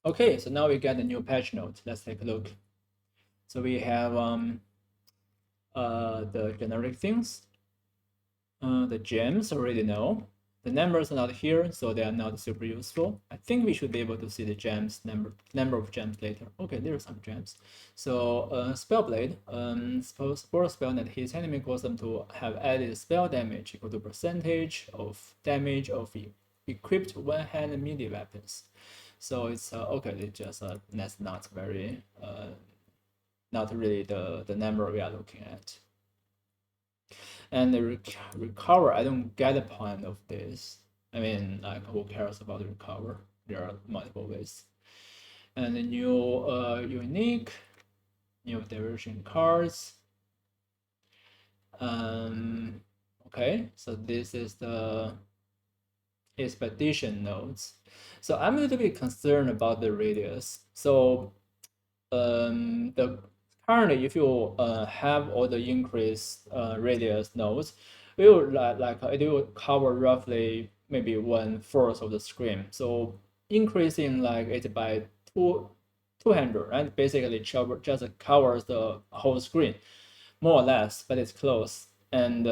Okay, so now we get the new patch note. Let's take a look. So we have the generic things. The gems already know. The numbers are not here, so they are not super useful. I think we should be able to see the gems number of gems later. Okay, there are some gems. So Spellblade, support spell that hits enemy cause them to have added spell damage equal to percentage of damage of equipped one-hand melee weapons. So it's okay. It's just that's not very not really the number we are looking at. And the recover, I don't get the point of this. I mean, like, who cares about the recover? There are multiple ways. And the new unique, new diversion cards. Okay, so this is the expedition nodes. So I'm a little bit concerned about the radius. So the currently, if you have all the increased radius nodes, it will it will cover roughly maybe 1/4 of the screen. So increasing like it by 200, right? Basically, just covers the whole screen, more or less, but it's close. And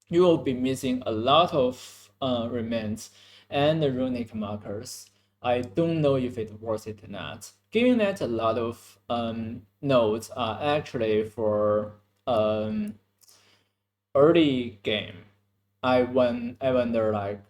you will be missing a lot of remains and the runic markers. I don't know if it's worth it or not. Given that a lot of nodes are actually for early game, I wonder like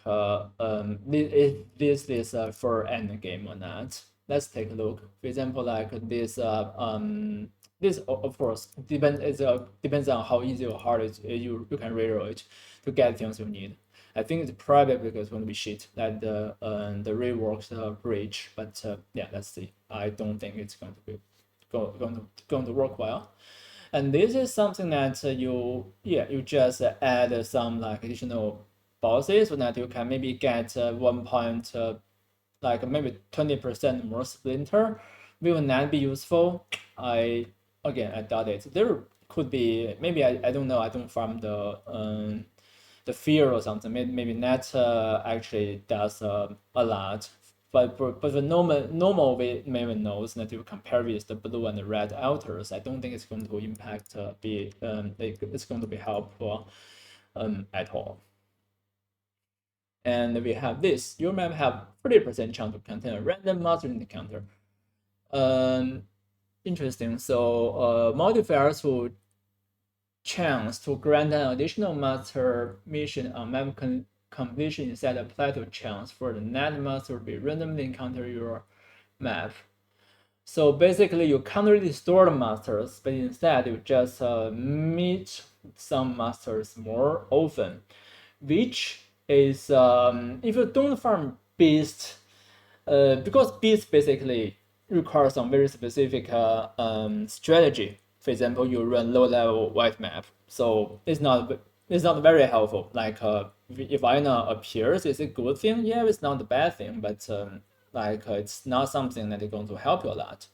if this is for end game or not. Let's take a look. For example, like this of course depends on how easy or hard you can reroll it to get things you need. I think it's probably because it's going to be shit that the reworks bridge, but yeah, let's see. I don't think it's going to be going to work well. And this is something that you just add some like additional bosses so that you can maybe get 1 point like maybe 20% more splinter. Will that be useful? I doubt it. There could be maybe I don't know. I don't farm the fear or something. Maybe that actually does a lot. But the normal way Maven knows that you compare with the blue and the red altars, I don't think it's going to impact it's going to be helpful at all. And we have this. Your map have 30% chance to contain a random monster in the counter. Interesting. So modifiers will chance to grant an additional master mission on map completion instead apply to chance for the net master to be randomly encounter your map. So basically, you can't really store the masters, but instead you just meet some masters more often, which is if you don't farm beast, because beast basically requires some very specific strategy. For example, you run low level white map, so it's not very helpful. Like if Ina appears, it's a good thing. Yeah, it's not a bad thing, but it's not something that is going to help you a lot.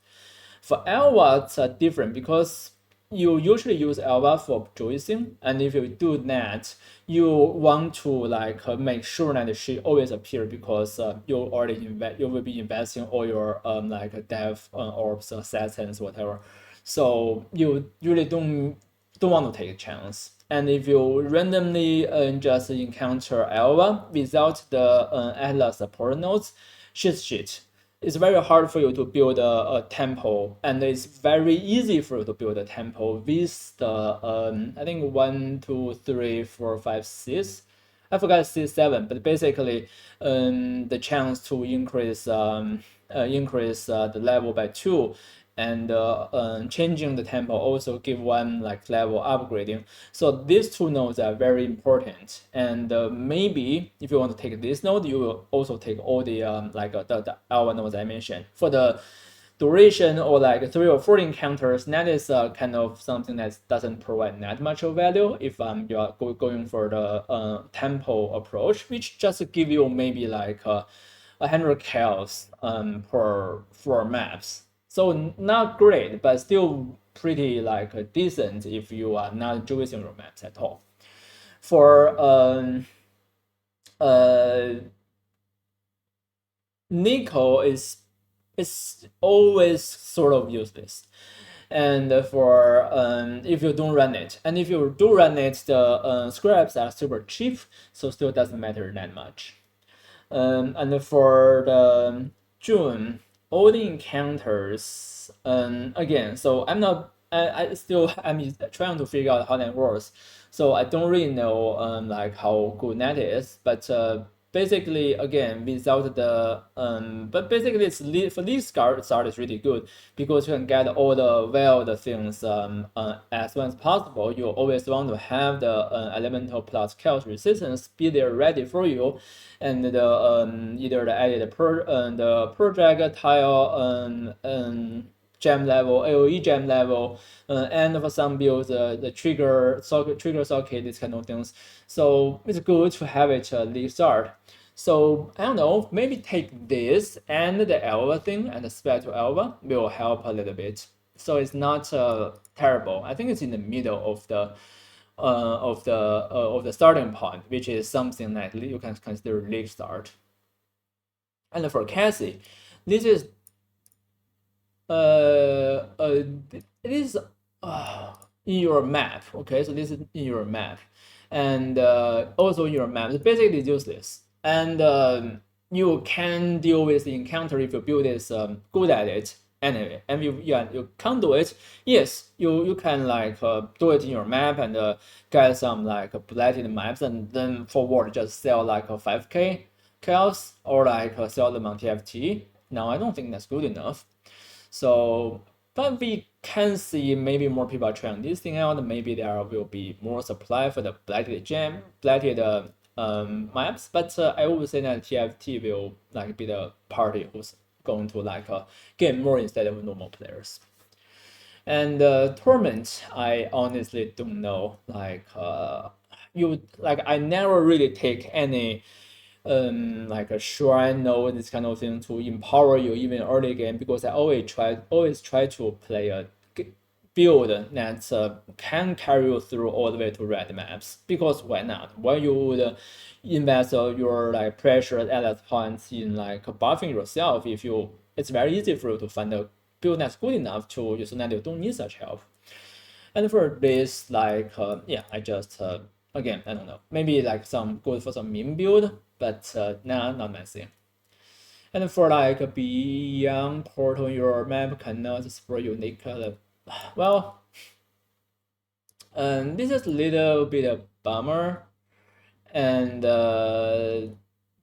For Elva, it's different because you usually use Elva for juicing, and if you do that, you want to make sure that she always appear because you will be investing all your dev orbs, assassins, whatever. So you really don't want to take a chance. And if you randomly just encounter Elva without the Atlas support nodes, she's shit. It's very hard for you to build a temple, and it's very easy for you to build a temple with the I think 1, 2, 3, 4, 5, 6. I forgot C7, but basically the chance to increase the level by 2 and changing the tempo also give one level upgrading. So these two nodes are very important. And maybe if you want to take this node, you will also take all the the Alpha nodes I mentioned. For the duration or 3 or 4 encounters, that is kind of something that doesn't provide that much of value if you are going for the tempo approach, which just give you maybe 100 kills per 4 maps. So not great, but still pretty decent if you are not juicing your maps at all. For Nico is it's always sort of useless. And for if you don't run it, and if you do run it, the scraps are super cheap, so still doesn't matter that much. And for the June, all the encounters, again, so I still, I'm trying to figure out how that works. So I don't really know, like how good that is, but basically, again, without the, but basically for this start is really good because you can get all the vaal things as soon as possible. You always want to have the elemental plus chaos resistance be there ready for you, and the either the added the projectile gem level, AOE gem level, and for some builds the trigger socket, these kind of things. So it's good to have it lead start. So I don't know, maybe take this and the Alva thing and spec to Alva will help a little bit. So it's not terrible. I think it's in the middle of the starting point, which is something that you can consider league start. And for Cassie, this is it is in your map. Okay, so this is in your map, and also in your map. It's basically useless, and you can deal with the encounter if your build is good at it anyway. And you can't do it. Yes, you can like do it in your map and get some like bulleted maps, and then forward just sell like a 5k chaos or like sell them on TFT. Now I don't think that's good enough. So, but we can see maybe more people are trying this thing out. Maybe there will be more supply for the bladed maps. But I would say that TFT will like be the party who's going to like gain more instead of normal players. And Torment, I honestly don't know. Like I never really take any like a shrine node, this kind of thing to empower you even early game, because I always try to play a build that can carry you through all the way to red maps. Because why not? Why you would invest your like pressure at that point in like buffing yourself if you it's very easy for you to find a build that's good enough to use, so that you don't need such help. And for this, like, yeah, I just, again, I don't know, maybe like some good for some meme build, but nah, not my thing. And for like beyond portal, your map cannot spur unique, well, this is a little bit of bummer. And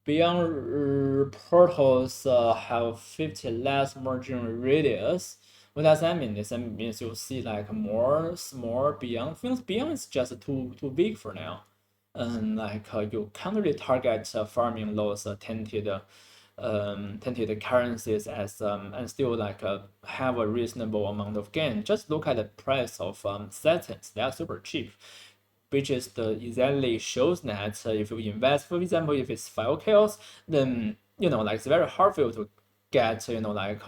beyond portals have 50 less margin radius. What does that mean? This means you'll see like more small beyond things. Beyond is just too big for now. And like you can't really target farming those tainted currencies as and still like have a reasonable amount of gain. Just look at the price of settings. They are super cheap, which is the exactly shows that if you invest, for example, if it's 5 kills, then like it's very hard for you to get like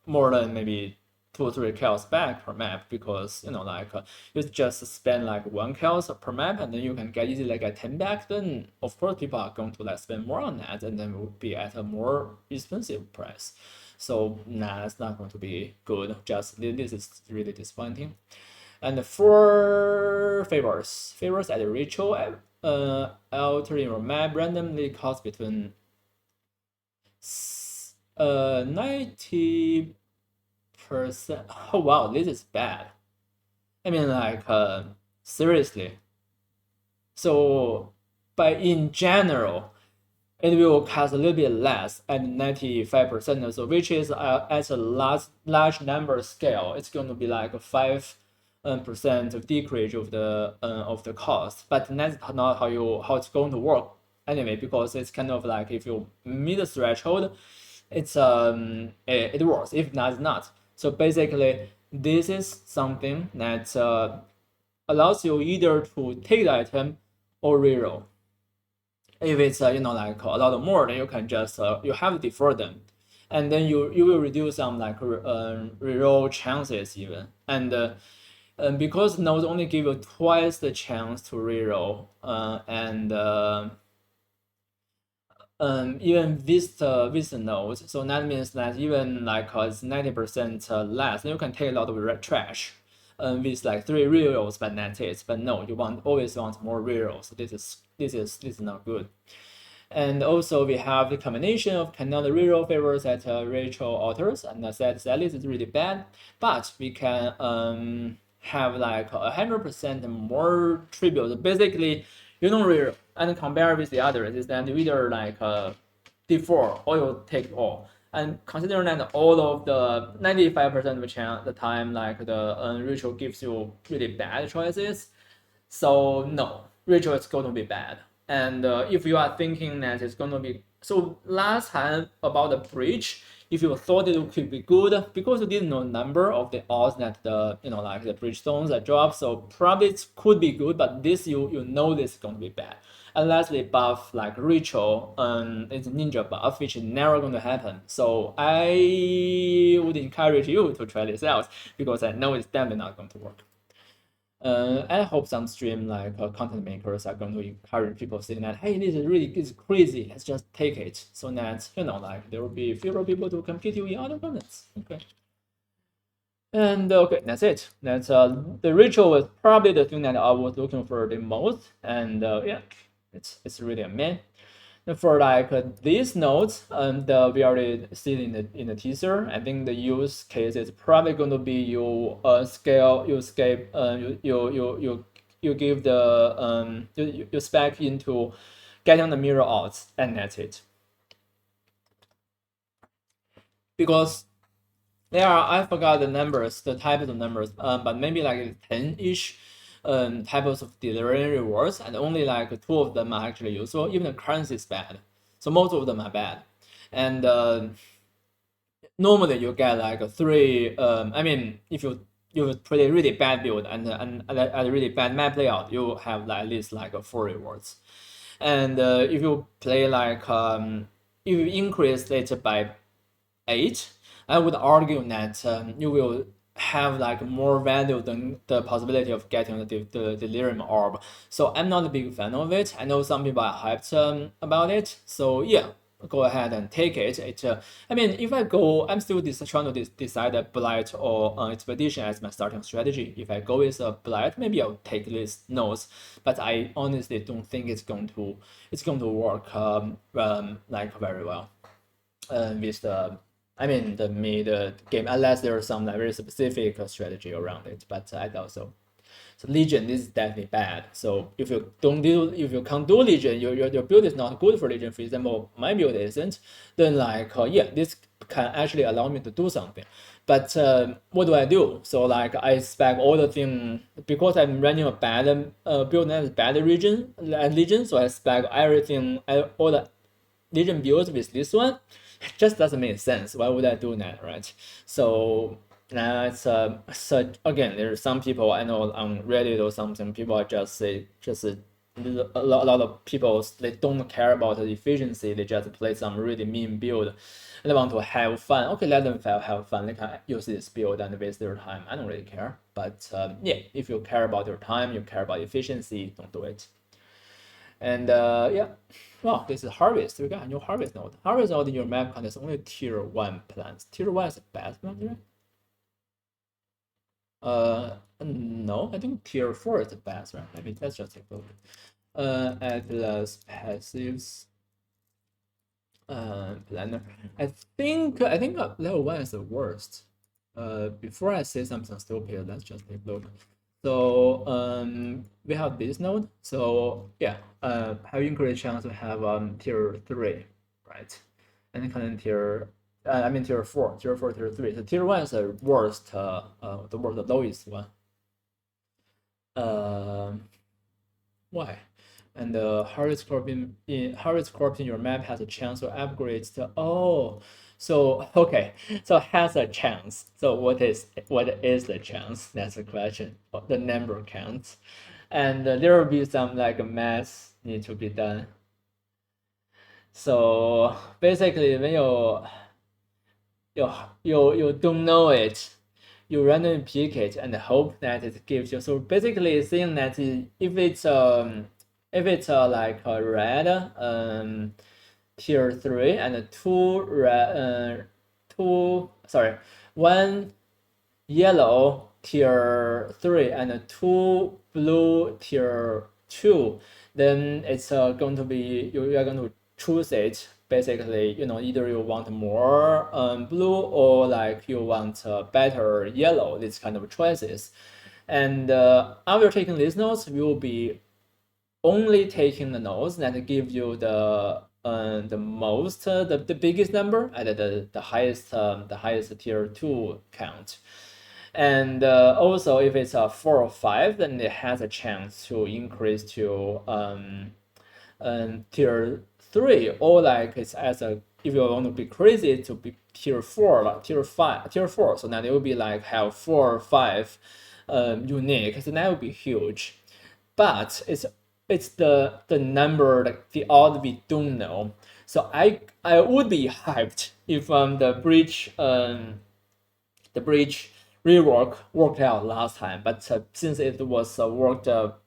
more than maybe 2 or 3 kills back per map, because like you just spend like 1 kills per map and then you can get easily like a 10 back. Then of course people are going to like spend more on that, and then it will be at a more expensive price. So nah, it's not going to be good. Just this is really disappointing. And for favors at ritual, altering your map randomly cost between 90%. Oh wow, this is bad. I mean, like seriously. So, but in general, it will cost a little bit less at 95%. So, which is at a large number scale, it's going to be like a 5% of decrease of the cost. But that's not how it's going to work anyway, because it's kind of like if you meet the threshold, it works. If not, it's not. So basically, this is something that allows you either to take the item or reroll. If it's like a lot more, then you can just you have to defer them, and then you will reduce some like reroll chances even. And because nodes only give you twice the chance to reroll, and even with the node, so that means that even like it's 90% less, then you can take a lot of red trash. With like 3 rerolls, but that's it. But no, you always want more rerolls. So this is not good. And also we have the combination of cannot reroll favors that Rachel alters, and that list is really bad. But we can have like 100% more tributes. Basically, you don't reroll, and compare with the others is that you either like D4 or you take all. And considering that all of the 95% of the time, like the Rachel gives you really bad choices, so no, Rachel is going to be bad. And if you are thinking that it's going to be so last time about the bridge, if you thought it could be good because you didn't know number of the odds that the like the bridge stones that drop, so probably it could be good, but this you know this is going to be bad. Unless they buff like Rachel, it's ninja buff, which is never going to happen. So I would encourage you to try this out because I know it's definitely not going to work. I hope some stream like content makers are going to encourage people saying that, hey, this is really is crazy. Let's just take it, so that like there will be fewer people to compete you in other contents. Okay. And okay, that's it. That's the ritual was probably the thing that I was looking for the most. And yeah, it's really a man. And for like these nodes, and we already see in the teaser. I think the use case is probably going to be you scale, you give the you spec into getting the mirror odds, and that's it. Because there are, I forgot the numbers, the types of numbers, but maybe like 10-ish types of delivering rewards, and only like 2 of them are actually useful. Even the currency is bad, so most of them are bad. And normally you get like 3. I mean, if you play a really bad build and a really bad map layout, you have like, at least like 4 rewards. And if you play like if you increase it by 8, I would argue that you will have like more value than the possibility of getting the delirium orb. So I'm not a big fan of it. I know some people are hyped about it. So yeah, go ahead and take it. I mean, if I go, I'm still trying to decide a blight or expedition as my starting strategy. If I go with a blight, maybe I'll take these nodes. But I honestly don't think it's going to work like very well with the the game, unless there's some like very specific strategy around it. But I doubt so. So Legion is definitely bad. So if you can't do Legion, your build is not good for Legion. For example, my build isn't. Then like yeah, this can actually allow me to do something. But what do I do? So like I spec all the thing because I'm running a bad build that is bad Legion. So I spec everything, all the Legion builds with this one. It just doesn't make sense. Why would I do that, right? So now so again, there's some people I know on Reddit or something. People are just a lot of people, they don't care about the efficiency. They just play some really mean build, and they want to have fun. Okay, let them have fun. They can use this build and waste their time. I don't really care. But yeah, if you care about your time, you care about efficiency, don't do it. And yeah, well, this is harvest. We got a new harvest node. Harvest node in your map contains only tier 1 plants. Tier 1 is the best plant, right? No, I think tier 4 is the best, right? Maybe let's just take a look. Atlas passives. Planner. I think level 1 is the worst. Before I say something stupid, let's just take a look. So we have this node. So yeah, have increased chance to have tier 3, right? And then tier 4, tier 3. So tier 1 is the worst, the lowest one. Why? And the hardest corp in your map has a chance to upgrade the so okay, so has a chance. So what is the chance? That's the question. The number counts, and there will be some like math need to be done. So basically, when you don't know it, you randomly pick it and hope that it gives you. So basically, saying that if it's like a red tier 3 and one yellow tier 3 and two blue tier 2, then it's going to be you are going to choose it. Basically, either you want more blue or like you want better yellow, these kind of choices. And after taking these notes, we will be only taking the nodes that give you the most the biggest number at the highest tier 2 count. And also, if it's a 4 or 5, then it has a chance to increase to tier 3, or like it's as a, if you want to be crazy, to be tier 4, like tier 5, tier 4. So now it will be like have 4 or 5 unique. So that would be huge. But it's the number, like the odd we don't know. So I would be hyped if the bridge rework worked out last time, but since it was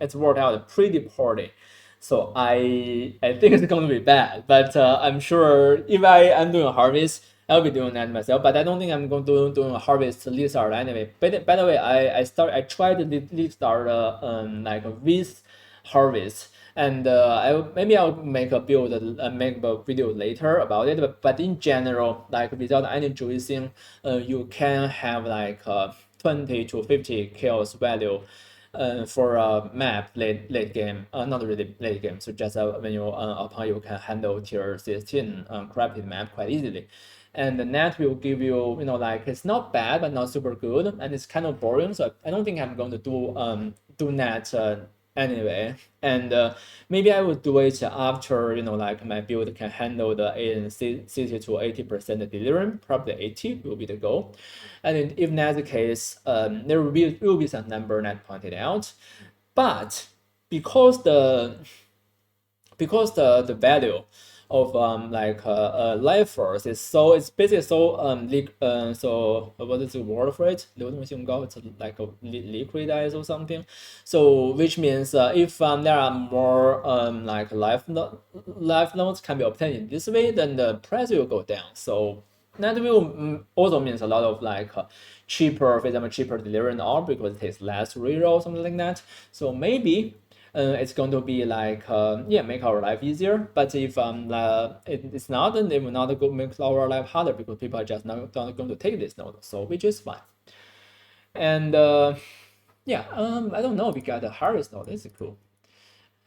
it's worked out pretty poorly, so I think it's going to be bad. But I'm sure if I am doing a harvest, I'll be doing that myself. But I don't think I'm going to do a harvest lead start anyway. But by the way, I tried the lead start like with harvest. And I'll make a video later about it. But in general, like without any juicing, you can have like 20 to 50 kills value for a map late game, not really late game. So just when you upon you can handle tier 16 crafted map quite easily. And the net will give you, like it's not bad but not super good, and it's kind of boring. So I don't think I'm going to do net anyway. And maybe I would do it after, like my build can handle the ANC 60 to 80% delirium. Probably 80 will be the goal. And if that's the case, there will be some number that pointed out. But because the value of life force is so, it's basically so so what is the word for it? 流动性高, it's like a liquidized or something. So which means if there are more like life nodes can be obtained in this way, then the price will go down. So that will also means a lot of like cheaper, for example, cheaper delivery now because it takes less reroll, something like that. So maybe it's going to be like make our life easier. But if it's not, then it will not go make our life harder because people are just not going to take this node. So which is fine. And yeah, I don't know. We got a harvest node. This is cool.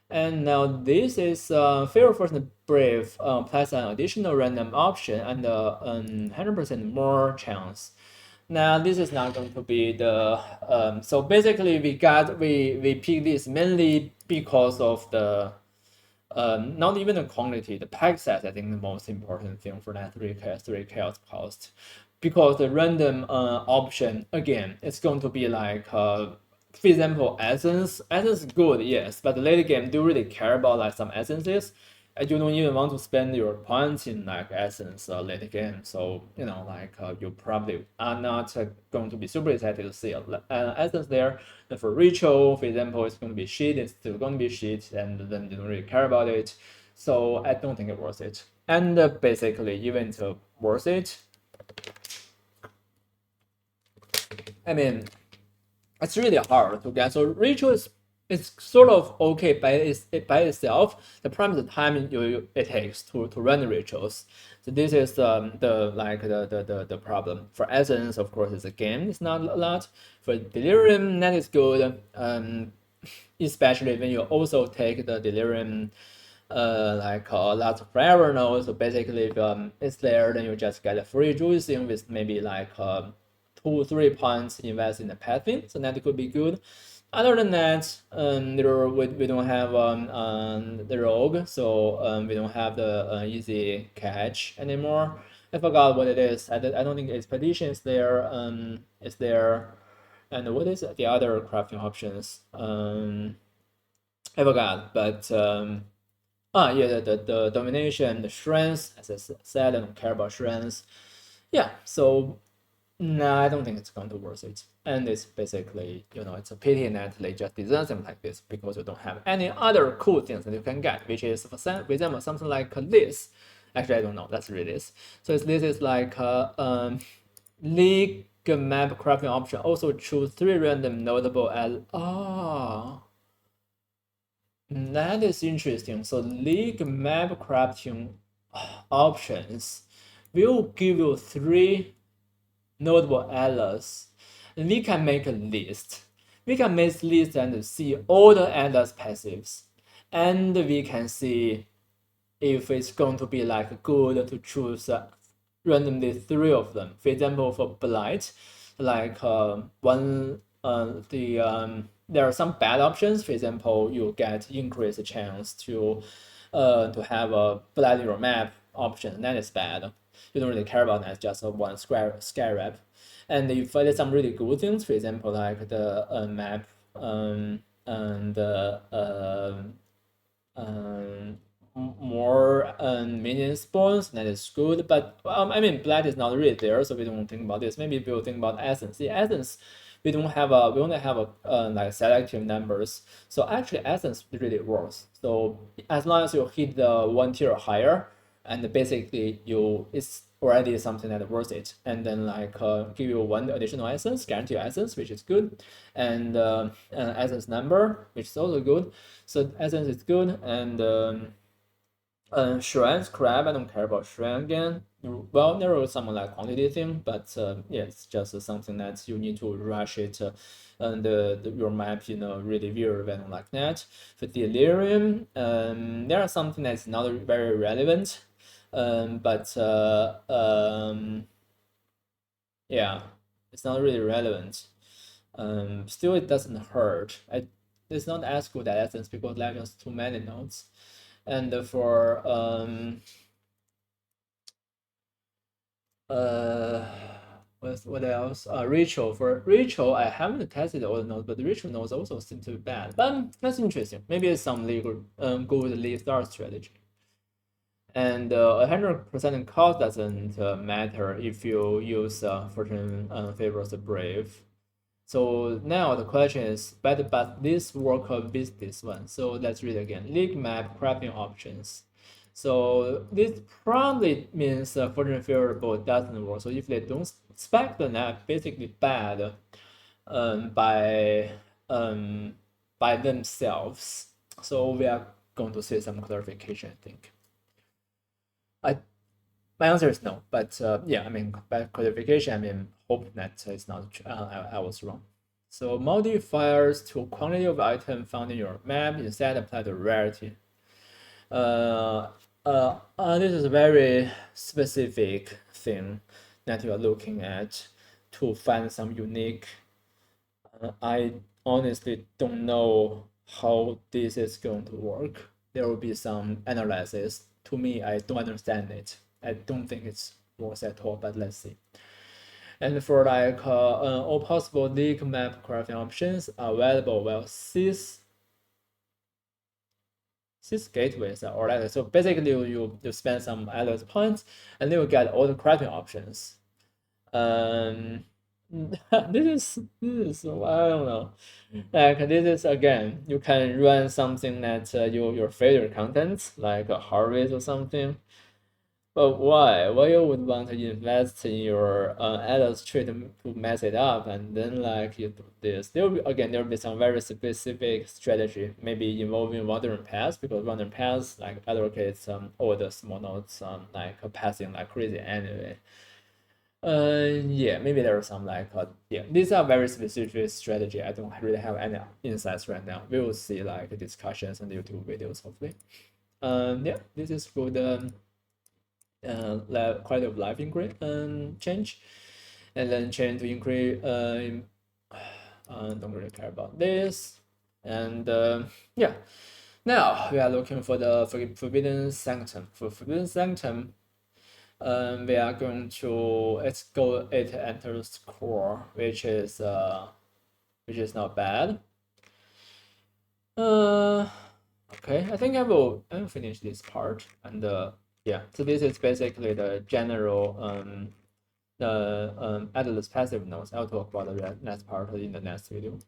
And now this is Fear First Brave plus an additional random option and 100% more chance. Now this is not going to be the so basically we picked this mainly because of the not even the quantity, the pack size. I think the most important thing for that 3 chaos cost, because the random option again, it's going to be like for example, essence is good, yes, but the late game, do you really care about like some essences? You don't even want to spend your points in like essence late game. So like you probably are not going to be super excited to see essence there. And for ritual, for example, it's going to be shit. It's still going to be shit, and then you don't really care about it. So I don't think it's worth it. And basically, even it's worth it, I mean, it's really hard to get. So ritual is it's sort of okay by itself. The problem is the time it takes to run the rituals. So this is the problem. For essence, of course, it's a game. It's not a lot. For delirium, that is good. Especially when you also take the delirium like a lot of forever nodes. So basically, if it's there, then you just get a free juicing with maybe like 2-3 points invest in the pathing. So that could be good. Other than that, we don't have the rogue, so we don't have the easy catch anymore. I forgot what it is. I don't think expedition is there. Is there, and what is the other crafting options? I forgot, but yeah, the domination, the strength. As I said, I don't care about strength. Yeah, so no, I don't think it's going to worth it. And it's basically, it's a pity that they just design them like this because you don't have any other cool things that you can get, which is, for example, something like this. Actually, I don't know. Let's read this. So this is like league map crafting option. Also choose 3 random notable as that is interesting. So league map crafting options will give you 3 notable atlas. And we can make a list. We can make list and see all the atlas passives. And we can see if it's going to be like good to choose randomly 3 of them. For example, for blight, like there are some bad options. For example, you get increased chance to have a blight in your map option. That is bad. You don't really care about that. Just one scarab. And if there's some really good things, for example, like the map and more minion spawns, that is good. But I mean, Blight is not really there, so we don't think about this. Maybe we'll think about Essence. The Essence, we only have like selective numbers. So actually, Essence really works. So as long as you hit the 1 tier higher, and basically it's already something that worth it, and then like give you 1 additional essence, guarantee essence, which is good, and essence number, which is also good. So essence is good, and shrine crab, I don't care about shrine again. Well, there was some like quantity thing, but yeah, it's just something that you need to rush it, and your map, really weird when like that. For delirium, there are something that's not very relevant, but yeah, it's not really relevant. Still, it doesn't hurt. It's not as good as essence because legends too many nodes. And for what else? Ritual. For ritual, I haven't tested all the nodes, but the ritual nodes also seem to be bad. But that's interesting. Maybe it's some legal good lead start strategy. And 100% cost doesn't matter if you use Fortune favors the brave. So now the question is, but this work with this one. So let's read again. League map crafting options. So this probably means Fortune favorable doesn't work. So if they don't spec the map basically bad by themselves. So we are going to see some clarification, I think. My answer is no, but yeah, I mean, by clarification, I mean, hope that it's not, I was wrong. So modifiers to quantity of item found in your map instead apply to rarity. This is a very specific thing that you are looking at to find some unique. I honestly don't know how this is going to work. There will be some analysis. To me, I don't understand it. I don't think it works at all, but let's see. And for like all possible league map crafting options are available while sys gateways are already. So basically you spend some alloy points and then you get all the crafting options. This is I don't know. Like this is again, you can run something that your favorite content like a harvest or something. But why? Why you would want to invest in your adult tree to mess it up and then like you do this? Again there will be some very specific strategy, maybe involving wandering paths because wandering paths like allocates all the small nodes like passing like crazy anyway. Yeah, maybe there are some like yeah, these are very specific strategy. I don't really have any insights right now. We will see like discussions and YouTube videos hopefully. Yeah, this is good. Quality of life increase change, and then change to increase. Don't really care about this, and yeah. Now we are looking for the forbidden sanctum. For forbidden sanctum, we are going to let's go. It enters core, which is not bad. Okay, I think I will finish this part and yeah. So this is basically the general the Atlas passive nodes. I'll talk about the next part in the next video.